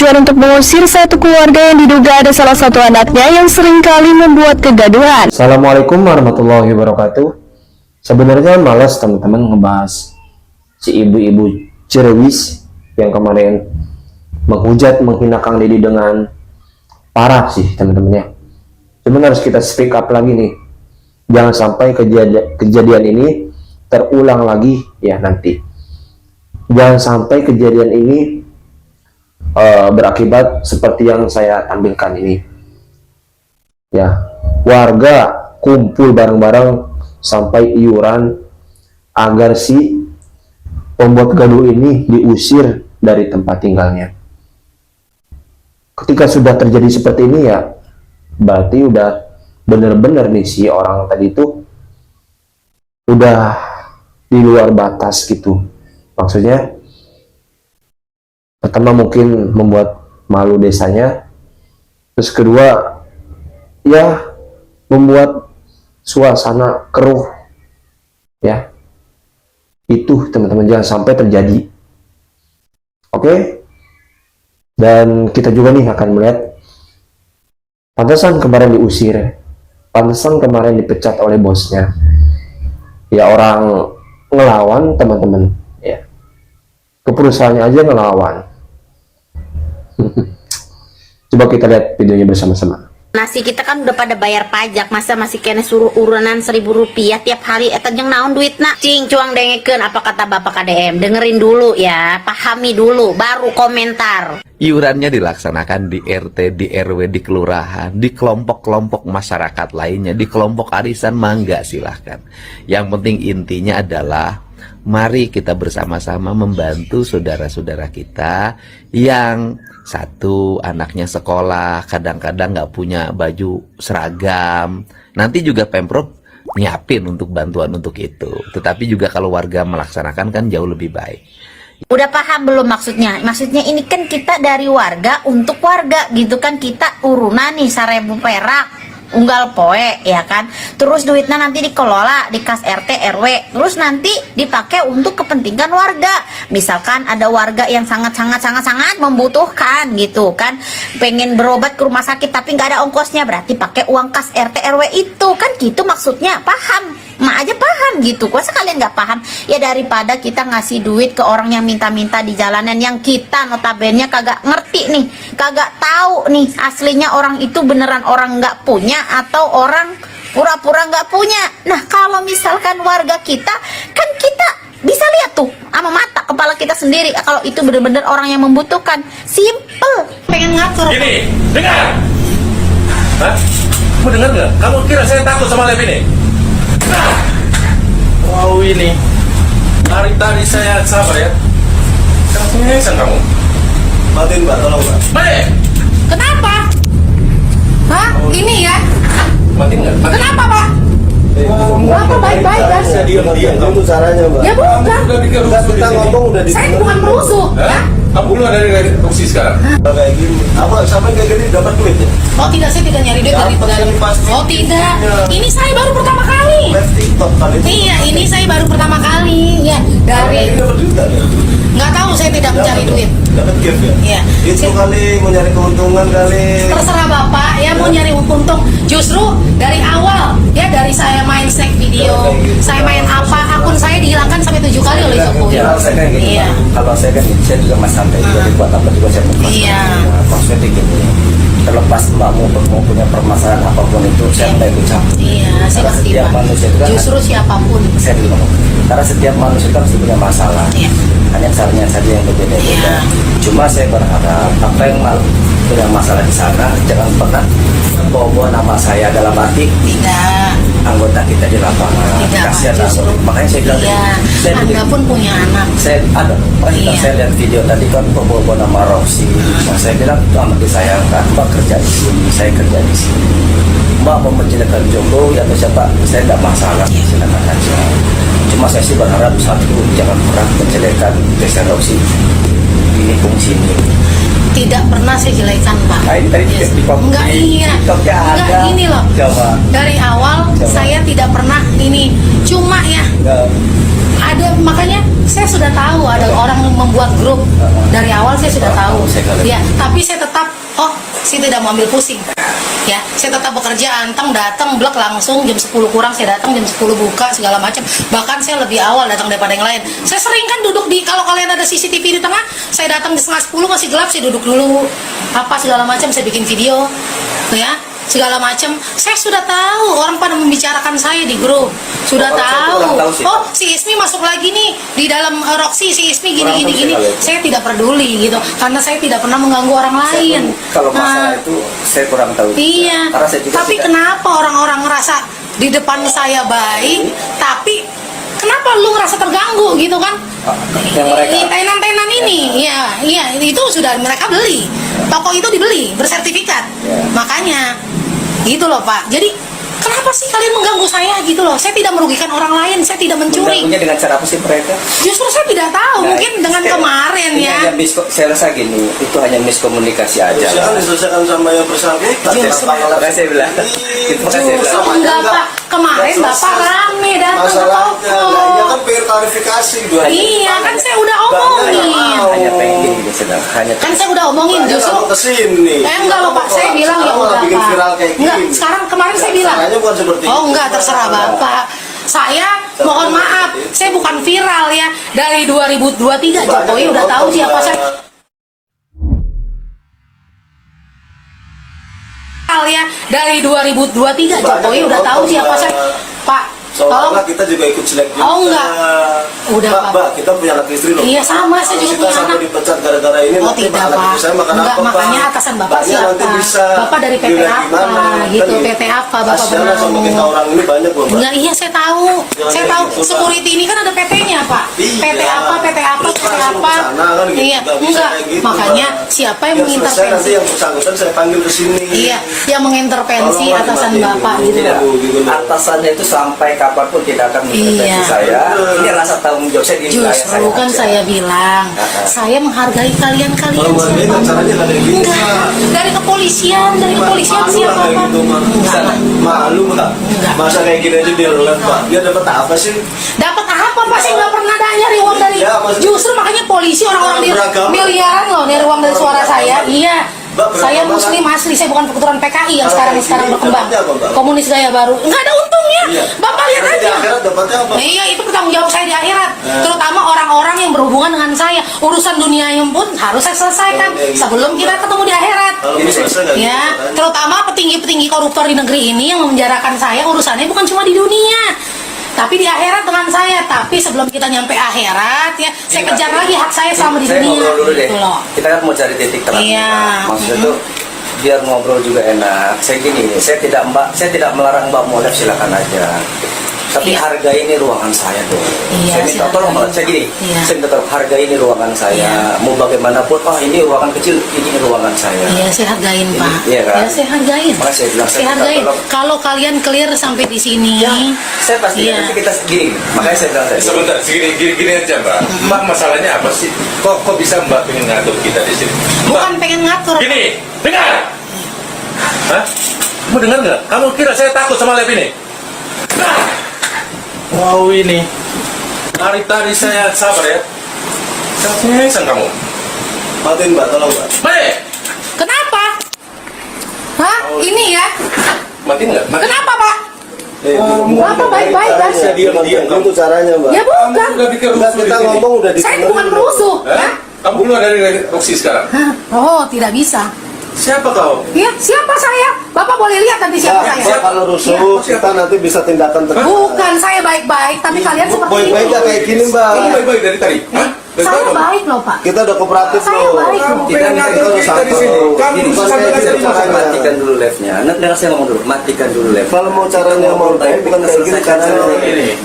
Tujuan untuk mengusir satu keluarga yang diduga ada salah satu anaknya yang seringkali membuat kegaduhan. Assalamualaikum warahmatullahi wabarakatuh. Sebenarnya malas teman-teman ngebahas si ibu-ibu cerewis yang kemarin menghujat, menghina Kang Deddy dengan parah sih teman-temannya. Cuman harus kita speak up lagi nih. Jangan sampai kejadian ini terulang lagi ya nanti. Jangan sampai kejadian ini berakibat seperti yang saya tampilkan ini. Ya, warga kumpul bareng-bareng sampai iuran agar si pembuat gaduh ini diusir dari tempat tinggalnya. Ketika sudah terjadi seperti ini ya, berarti udah bener-bener nih si orang tadi itu udah di luar batas gitu. Maksudnya pertama mungkin membuat malu desanya, terus kedua ya membuat suasana keruh ya. Itu teman-teman jangan sampai terjadi. Oke. Dan kita juga nih akan melihat pantesan kemarin diusir, pantesan kemarin dipecat oleh bosnya ya, orang ngelawan teman-teman ya, ke perusahaannya aja ngelawan. Coba kita lihat videonya bersama-sama. Nasi kita kan udah pada bayar pajak, masa masih kena suruh urunan Rp1.000 tiap hari. Eta jeung naon duit nak cing cuang dengekeun apa kata bapak KDM. Dengerin dulu ya, pahami dulu baru komentar. Iurannya dilaksanakan di RT, di RW, di kelurahan, di kelompok-kelompok masyarakat lainnya, di kelompok arisan, mangga silahkan. Yang penting intinya adalah mari kita bersama-sama membantu saudara-saudara kita yang satu anaknya sekolah, kadang-kadang nggak punya baju seragam. Nanti juga Pemprov nyiapin untuk bantuan untuk itu. Tetapi juga kalau warga melaksanakan kan jauh lebih baik. Udah paham belum maksudnya? Maksudnya ini kan kita dari warga untuk warga gitu kan, kita urunan nih 1.000 perak unggal poe ya kan, terus duitnya nanti dikelola di kas RT RW, terus nanti dipakai untuk kepentingan warga. Misalkan ada warga yang sangat membutuhkan gitu kan, pengen berobat ke rumah sakit tapi nggak ada ongkosnya, berarti pakai uang kas RT RW itu kan, gitu maksudnya. Paham? Mak aja paham gitu. Kuasa kalian nggak paham ya, daripada kita ngasih duit ke orang yang minta-minta di jalanan yang kita notabene kagak ngerti nih, kagak tahu nih aslinya orang itu beneran orang nggak punya atau orang pura-pura nggak punya. Nah kalau misalkan warga kita kan kita bisa lihat tuh sama mata kepala kita sendiri kalau itu bener-bener orang yang membutuhkan. Simple. Pengen ngatur. Gini, dengar. Hah? Kamu dengar nggak? Kamu kira saya takut sama Lev ini? Nah, wow ini. Dari tadi saya sabar ya. Kamu ngesan kamu. Matiin mbak, tolong mbak. Baik. Kenapa? Hah? Ini ya? Matiin nggak? Kenapa pak? Bapak baik-baik kan? Saya diam-diam kamu caranya mbak. Ya bukan. Kita ngomong udah di. Saya bukan merusuh. Ya? Kamu keluar dari kursi sekarang. Kayak gini. Apa sampai kayak gini dapat duit ya? Oh tidak, saya tidak nyari duit dari. Oh tidak. Ini saya baru pertama kali. TikTok kali. Iya, ini saya baru pertama kali. Ya dari. Dapat duit kan ya? Nggak tahu, saya tidak mencari duit. Dapat gift ya? Iya. Itu kali mau nyari keuntungan kali. Terserah bapak ya mau nyari untung. Justru dari awal ya, dari saya main snack video, saya main apa, akun saya dihilangkan sampai 7 kali oleh Jokowi. Ya, saya kan gini, Iya. kalau saya kan saya juga mas santai juga dibuat apa juga saya mau. Iya. Maksudnya gini, terlepas mbak mau punya permasalahan apapun itu, saya tidak ikut campur. Iya, saya Karena pasti setiap Pak. manusia itu kan, Justru siapapun. saya dulu ngomong, karena setiap manusia itu pasti punya masalah. Iya. Hanya caranya saja yang berbeda-beda. Iya. Cuma saya berharap apa yang punya masalah di sana jangan pernah bawa nama saya dalam arti Tidak. anggota kita di lapangan. Tidak, Kasihan justru. aku. Makanya saya bilang, Iya. saya Anda pun punya anak. saya ada Iya. saya lihat video tadi kan bawa nama Roxy. Nah, saya bilang amat disayangkan, mbak kerja di sini, saya kerja di sini. Mbak mau menjelekan Jokowi atau siapa, saya tidak masalah, silakan aja. Cuma saya sih berharap satu, jangan pernah menjelekan Desa Roxy ini fungsi ini. Tidak pernah saya jelekan Pak. Nah, ini tadi Yes. di pop- Enggak, iya. TikToknya ada. Enggak, ini loh. Coba. Dari awal Coba. saya tidak pernah ini. Cuma ya Enggak. ada, makanya saya sudah tahu ada orang yang membuat grup dari awal, saya sudah tahu. Ya, tapi saya tetap saya tidak mau ambil pusing. Ya, saya tetap bekerja, anteng datang blek langsung jam 10 kurang saya datang, jam 10 buka segala macam. Bahkan saya lebih awal datang daripada yang lain. Saya sering kan duduk di, kalau kalian ada CCTV di tengah, saya datang di setengah 10 masih gelap, saya duduk dulu apa segala macam, saya bikin video. Ya, segala macam. Saya sudah tahu orang pada membicarakan saya di grup. Sudah tahu. Oh, si Ismi masuk lagi nih di dalam Roxy, si Ismi gini. Saya tidak peduli gitu. Karena saya tidak pernah mengganggu orang lain. Kalau masalah itu saya kurang tahu. Iya. Karena saya juga tapi kenapa orang-orang ngerasa di depan saya baik, tapi kenapa lu ngerasa terganggu gitu kan? Yang mereka Tenan-tenan ini, iya, itu sudah mereka beli. Toko itu dibeli, bersertifikat. Makanya gitu loh Pak. Jadi kenapa sih kalian mengganggu saya gitu loh? Saya tidak merugikan orang lain, saya tidak mencuri. mengganggunya dengan cara apa sih mereka? Justru saya tidak tahu, mungkin dengan kemarin ini ya. Saya rasa gini, itu hanya miskomunikasi aja. Jangan diselesaikan sama yang bersangkutan. Makanya saya bilang, itu makanya saya bilang. Enggak Pak, kemarin Bapak rame datang ke toko. Ini kan PR klarifikasi. Iya, kan saya udah omongin. Hanya pengen gini, sedang hanya Kan saya udah omongin justru. kesini. Enggak loh Pak, saya bilang ya udah bikin viral Pak. kayak Enggak, gini. sekarang kemarin saya bilang. Caranya bukan seperti Oh itu. enggak, terserah Bapak. Saya mohon maaf, saya bukan viral ya. Dari 2023 Jokowi udah tahu siapa saya. Ya, dari 2023 Jokowi udah tahu siapa saya. Pak, tolong. Soalnya kita juga ikut selek juga. Oh, enggak. Udah, Pak. Mbak, kita punya anak istri loh. Iya, sama, saya juga Kita punya sampai anak. dipecat gara-gara ini. Oh nanti tidak anak Pak, istri saya makan enggak, apa, makanya Pak? atasan Bapak Mbaknya siapa? nanti bisa Bapak dari PT dilihat apa gimana, gitu, kan PT apa Bapak kasihan lah sama kita pernah. orang ini banyak loh, Mbak. Enggak, iya saya tahu. Jangan Saya kayak tahu gitu, Pak. security ini kan ada PT-nya, Pak. Iya. PT apa, PT apa, Terus PT langsung apa. kesana kan gitu, Iya, nggak bisa enggak. kayak gitu, Makanya Pak. siapa yang Biar selesai nanti mengintervensi? yang bersangkutan saya panggil ke sini. Iya, yang mengintervensi Tolong atasan dimatiin Bapak dulu. gitu. Tidak, Gitu loh. atasannya itu sampai kapanpun tidak akan mengintervensi Iya. saya. Ini rasa tanggung jawab saya di wilayah Justru kan aja. saya bilang, saya menghargai kalian-kalian Kalau semua. warganya caranya nggak kayak gitu, Enggak, Pak. dari kepolisian Malu siapa lah kayak Pak? gitu, Mak. Enggak, Pak. Malu Mbak. Enggak. Masa kayak gini aja dia lihat, Pak. Dia dapat apa sih? Dapat apa Pak? Saya nggak pernah nyari uang dari. Iya, maksudnya- Justru makanya polisi orang-orang di Beragama. miliaran loh nyari uang dari suara saya. Iya. Mbak, Saya beragama muslim asli, saya bukan keturunan PKI yang Kalau sekarang kayak gini, berkembang. dapatnya apa, Mbak? Komunis gaya baru. Nggak ada untungnya. Iya. Bapak lihat Nanti di aja. akhirat dapatnya apa? Nah, iya, itu bertanggung jawab saya di akhirat. Terutama orang-orang yang berhubungan dengan saya. Urusan dunia yang pun harus saya selesaikan Kayak gitu. sebelum kita ketemu di akhirat. Kalau ini selesai nggak Ya, gitu, kan? terutama petinggi-petinggi koruptor di negeri ini yang memenjarakan saya, urusannya bukan cuma di dunia, tapi di akhirat dengan saya. Tapi sebelum kita nyampe akhirat ya, saya kejar lagi hak saya sama di Saya dunia. ngobrol dulu deh. Gitu loh. Kita kan mau cari titik terang. Iya. Maksudnya tuh biar ngobrol juga enak. Saya gini, saya tidak melarang Mbak mau live, silakan aja. Tapi Iya. harga ini ruangan saya dong. Iya, Saya minta silakan. tolong Mbak, saya gini. Iya. Saya minta tolong, harga ini ruangan saya. Iya. Mau bagaimanapun, ini ruangan kecil, ini ruangan saya. Iya, saya hargain Pak. Iya kan? Ya, saya hargain. Makanya saya bilang, saya minta hargain. tolong. Kalau kalian clear sampai di sini, Ya, saya pasti Iya. nanti kita gini. Makanya saya bilang tadi. Sebentar, gini aja Mbak. Mbak masalahnya apa sih? Kok bisa Mbak pengen ngatur kita di sini? Mbak, bukan pengen ngatur. gini, dengar. Hah? Kamu dengar nggak? Kamu kira saya takut sama live ini? Nah. Wow ini. Hari tadi saya sabar ya. Kesan kamu. Matiin Mbak, tolong Mbak. Mati. Kenapa? Hah? Ini ya? Matiin nggak? Mati. Kenapa Pak? Bapak baik-baik kan? Saya diam-diam. Itu caranya, Mbak. Ya bukan. Kamu udah bikin Udah rusuh kita di sini. ngomong udah Saya bukan perusuh. Hah? Ya? Kamu keluar dari Roxy sekarang. Hah? Oh, tidak bisa. Siapa kau? Ya, siapa saya? Bapak boleh lihat nanti siapa Mbak, saya. kalau rusuh kita nanti bisa tindakan tegas. Bukan, saya baik-baik, tapi kalian seperti Baik-baik ini. ya kayak gini, Mbak. Kamu baik-baik dari tadi. Hah? Dari Saya tadi kamu? baik loh Pak. Kita udah kooperatif Saya loh. baik loh. Kamu pengen ngatur kita di sini. Kamu Ini bisa bukan sampai kayak aja gitu caranya. Matikan dulu live-nya. Dengar saya ngomong dulu. Matikan dulu live. Kalau mau caranya mau baik bukan kayak gini caranya.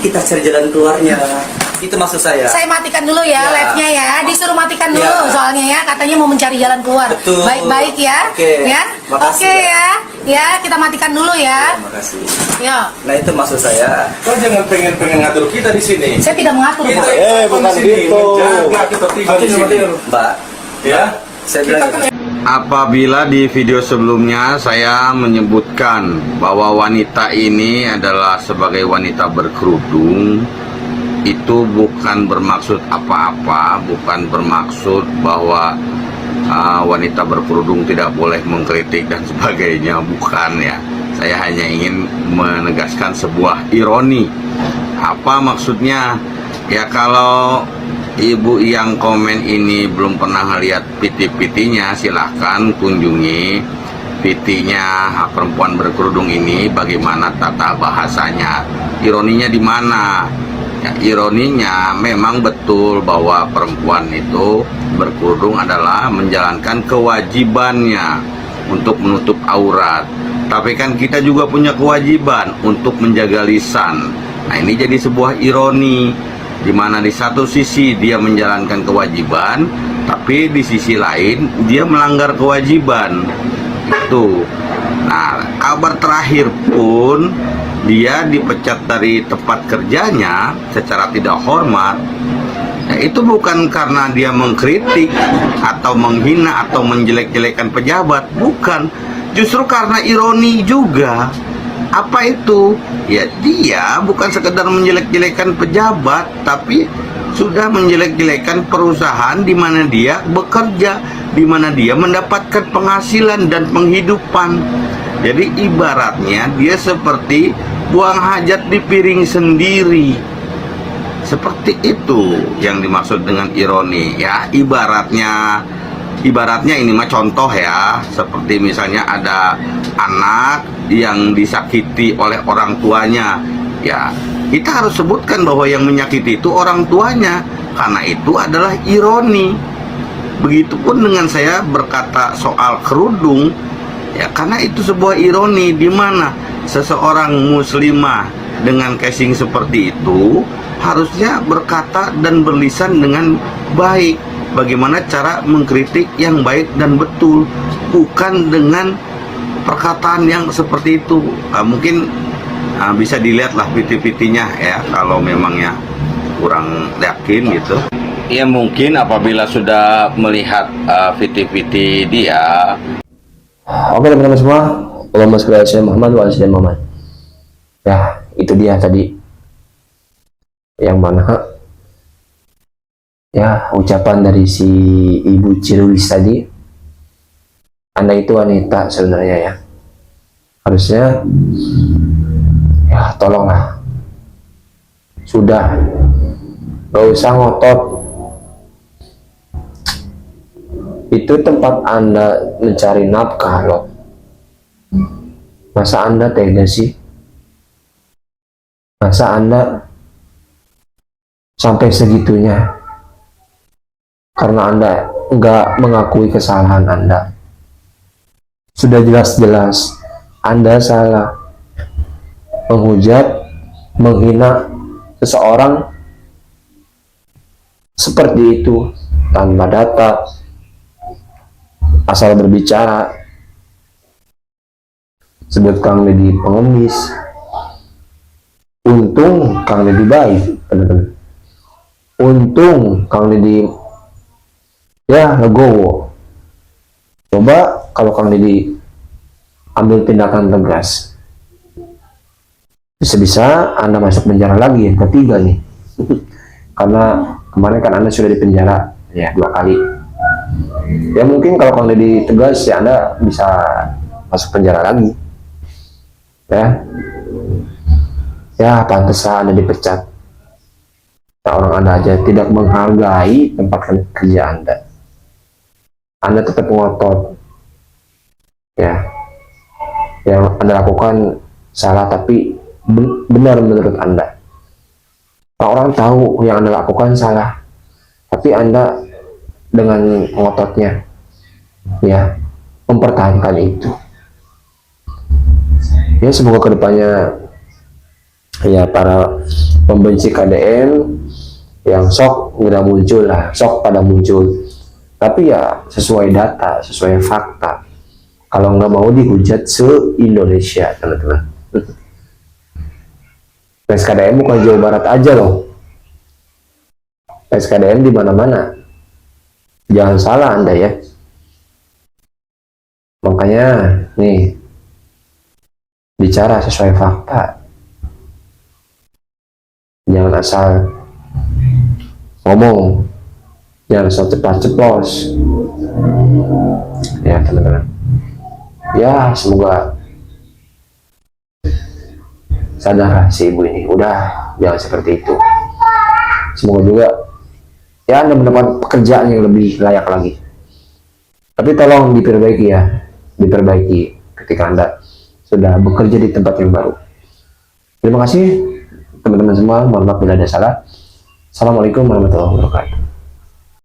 Kita cari jalan keluarnya. Itu maksud saya. Saya matikan dulu ya, Ya. live-nya ya. Disuruh matikan dulu Ya. soalnya ya, katanya mau mencari jalan keluar. Betul. Baik-baik ya. Oke. Ya. Makasih, Oke ya. Ya, kita matikan dulu ya. Terima kasih. Ya. Nah itu maksud saya. Kau jangan pengen ngatur kita di sini. Saya tidak mengatur Kita Pak. bukan di sini, gitu. menjaga ketertiban di sini. Mbak, Ya. saya Kita bilang kan Apabila di video sebelumnya saya menyebutkan bahwa wanita ini adalah sebagai wanita berkerudung, itu bukan bermaksud apa-apa, bukan bermaksud bahwa wanita berkerudung tidak boleh mengkritik dan sebagainya, bukan ya. Saya hanya ingin menegaskan sebuah ironi. Apa maksudnya? Ya kalau ibu yang komen ini belum pernah lihat PT-PT-nya, silahkan kunjungi PT-nya perempuan berkerudung ini, bagaimana tata bahasanya. Ironinya di mana? Ya, ironinya memang betul bahwa perempuan itu berkerudung adalah menjalankan kewajibannya untuk menutup aurat. Tapi kan kita juga punya kewajiban untuk menjaga lisan. Nah, ini jadi sebuah ironi, di mana di satu sisi dia menjalankan kewajiban, tapi di sisi lain dia melanggar kewajiban. Itu. Nah, kabar terakhir pun dia dipecat dari tempat kerjanya secara tidak hormat. Nah, itu bukan karena dia mengkritik atau menghina atau menjelek-jelekan pejabat, bukan. Justru karena ironi juga. Apa itu? Ya, dia bukan sekedar menjelek-jelekan pejabat, tapi sudah menjelek-jelekan perusahaan di mana dia bekerja, di mana dia mendapatkan penghasilan dan penghidupan. Jadi ibaratnya dia seperti buang hajat di piring sendiri. Seperti itu yang dimaksud dengan ironi. Ya, ibaratnya ini mah contoh ya, seperti misalnya ada anak yang disakiti oleh orang tuanya. Ya, kita harus sebutkan bahwa yang menyakiti itu orang tuanya, karena itu adalah ironi. Begitupun dengan saya berkata soal kerudung, ya karena itu sebuah ironi, di mana seseorang muslimah dengan casing seperti itu harusnya berkata dan berlisan dengan baik. Bagaimana cara mengkritik yang baik dan betul, bukan dengan perkataan yang seperti itu. Mungkin bisa dilihatlah PT-PT-nya ya, kalau memangnya kurang yakin gitu. Ya mungkin apabila sudah melihat PT-PT dia. Oke teman-teman semua, Allahumma sholli ala sayyidina Muhammad wa ala sayyidina Muhammad. Ya, itu dia tadi yang mana ya ucapan dari si Ibu Cirewis tadi. Anda itu wanita sebenarnya ya, harusnya ya tolonglah, sudah gak usah ngotot. Itu tempat Anda mencari nafkah loh. Masa Anda tega sih? Masa Anda sampai segitunya karena Anda nggak mengakui kesalahan Anda? Sudah jelas-jelas Anda salah menghujat, menghina seseorang seperti itu tanpa data, asal berbicara, sebut Kang Deddy pengemis. Untung Kang Deddy baik, teman-teman. Untung Kang Deddy ya legowo. Coba kalau Kang Deddy ambil tindakan tegas, bisa-bisa Anda masuk penjara lagi yang ketiga nih. Karena kemarin kan Anda sudah dipenjara ya 2 kali. Ya mungkin kalau Kang Deddy tegas ya Anda bisa masuk penjara lagi. Ya pantesan Anda dipecat. Nah, orang Anda aja tidak menghargai tempat kerja Anda. Anda tetap ngotot. Ya, yang Anda lakukan salah tapi benar menurut Anda. Orang tahu yang Anda lakukan salah, tapi Anda dengan ngototnya ya mempertahankan itu. Ya semoga kedepannya ya para pembenci KDM yang sok udah muncul lah, sok pada muncul, tapi ya sesuai data, sesuai fakta. Kalau nggak mau dihujat se-Indonesia, teman-teman. PSKDM bukan Jawa Barat aja loh, PSKDM di mana-mana. Jangan salah Anda ya. Makanya nih, bicara sesuai fakta. Jangan asal ngomong, jangan so ceplos. Ya teman-teman, ya semoga sadar si ibu ini, udah jangan seperti itu. Semoga juga ya Anda mendapat pekerjaan yang lebih layak lagi. Tapi tolong diperbaiki ya, diperbaiki ketika Anda sudah bekerja di tempat yang baru. Terima kasih teman-teman semua, mohon maaf bila ada salah. Assalamualaikum warahmatullahi wabarakatuh.